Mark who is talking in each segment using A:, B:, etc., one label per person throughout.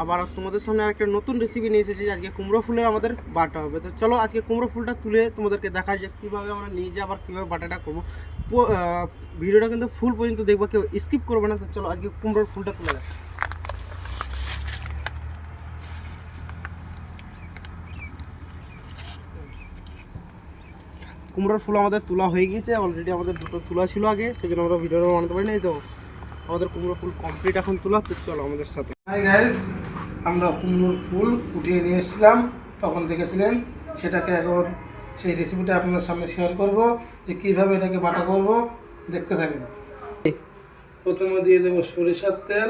A: আবার তোমাদের সামনে একটা নতুন রেসিপি নিয়ে এসেছি। আজকে কুমড়ো ফুলের আমাদের বাটা হবে। তো চলো আজকে কুমড়ো ফুলটা তুলে তোমাদেরকে দেখাই যে কীভাবে আমরা নিজে আবার কীভাবে বাটাটা করবো। ভিডিওটা কিন্তু ফুল পর্যন্ত দেখবো, কেউ স্কিপ করবে না। তো চলো আজকে কুমড়োর ফুলটা তুলে দেখ। কুমড়োর ফুল আমাদের তোলা হয়ে গিয়েছে অলরেডি। আমাদের দুটো তোলা ছিল আগে, সেই জন্য আমরা ভিডিওটা বানাতে পারি না। তো আমাদের কুমড়ো ফুল কমপ্লিট এখন তোলা। তো চলো আমাদের সাথে।
B: হাই গাইস, আমরা কুমড়োর ফুল উঠিয়ে নিয়ে এসেছিলাম, তখন দেখেছিলেন। সেটাকে এখন সেই রেসিপিটা আপনাদের সামনে শেয়ার করব যে কীভাবে এটাকে বাটা করব, দেখতে থাকুন। প্রথমে দিয়ে দেবো সরিষার তেল।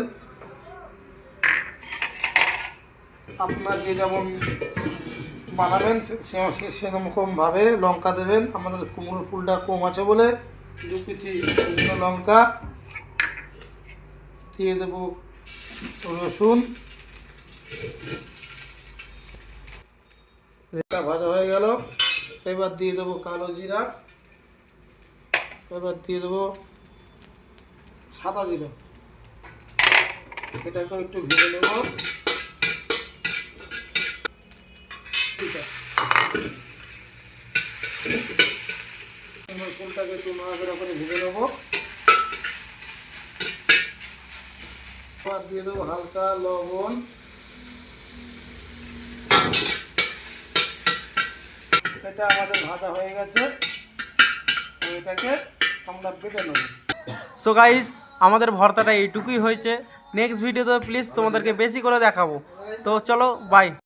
B: আপনার যে যেমন বানাবেন সেরকমভাবে লঙ্কা দেবেন। আমাদের কুমড়োর ফুলটা কম আছে বলে 2 কেজি শুকনো লঙ্কা দিয়ে দেবো, রসুন। এটা ভাজা হয়ে গেল, এবার দিয়ে দেবো কালো জিরা, এবার দিয়ে দেবো সাদা জিরা। এটাকে একটু ভেজে নেব। ফুলটাকে একটু নাড়াচাড়া করে ভেজে নেব। এবার দিয়ে দেবো হালকা লবণ। এটা আমাদের ভাজা হয়ে গেছে, এটাকে আমরা বেটে নেব।
A: সো গাইস, আমাদের ভর্তাটা এইটুকুই হয়েছে। নেক্সট ভিডিওতে প্লিজ তোমাদেরকে বেশি করে দেখাবো। তো চলো বাই।